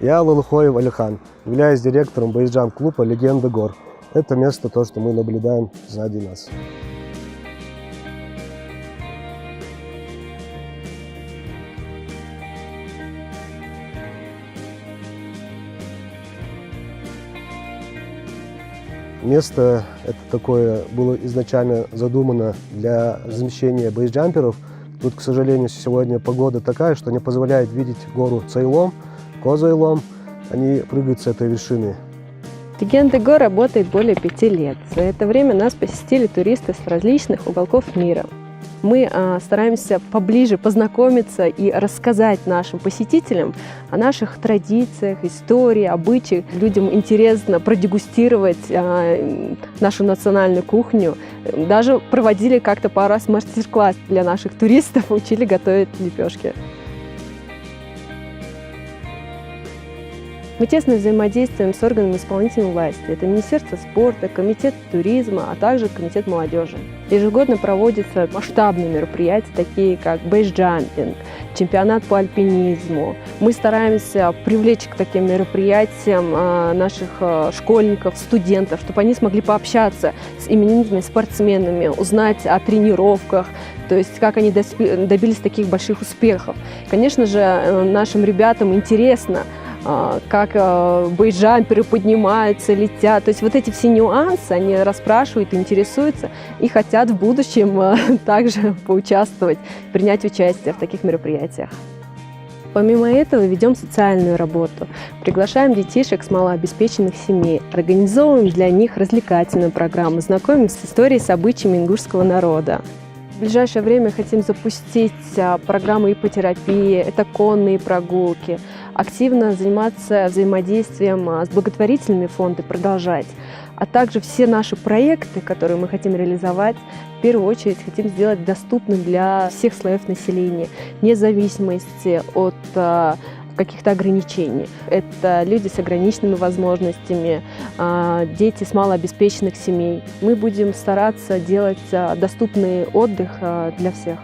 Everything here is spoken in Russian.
Я Лалухоев Алихан, являюсь директором Бейсджамп-клуба «Легенда гор». Это место, то, что мы наблюдаем сзади нас. Место это такое было изначально задумано для размещения бейсджамперов. Тут, к сожалению, сегодня погода такая, что не позволяет видеть гору Цейлом, Козайлом. Они прыгают с этой вершины. Легенда гор работает более 5 лет. За это время нас посетили туристы с различных уголков мира. Мы стараемся поближе познакомиться и рассказать нашим посетителям о наших традициях, истории, обычаях. Людям интересно продегустировать нашу национальную кухню. Даже проводили как-то пару раз мастер-класс для наших туристов, учили готовить лепешки. Мы тесно взаимодействуем с органами исполнительной власти. Это Министерство спорта, Комитет туризма, а также Комитет молодежи. Ежегодно проводятся масштабные мероприятия, такие как бейсджампинг, чемпионат по альпинизму. Мы стараемся привлечь к таким мероприятиям наших школьников, студентов, чтобы они смогли пообщаться с именитыми спортсменами, узнать о тренировках, то есть как они добились таких больших успехов. Конечно же, нашим ребятам интересно, как бейсджамперы поднимаются, летят. То есть вот эти все нюансы они расспрашивают, интересуются и хотят в будущем также поучаствовать, принять участие в таких мероприятиях. Помимо этого ведем социальную работу. Приглашаем детишек с малообеспеченных семей, организовываем для них развлекательную программу, знакомим с историей, с обычаями ингушского народа. В ближайшее время хотим запустить программы иппотерапии, это конные прогулки, активно заниматься взаимодействием с благотворительными фондами, продолжать. А также все наши проекты, которые мы хотим реализовать, в первую очередь хотим сделать доступным для всех слоев населения, вне зависимости от каких-то ограничений. Это люди с ограниченными возможностями, дети с малообеспеченных семей. Мы будем стараться делать доступный отдых для всех.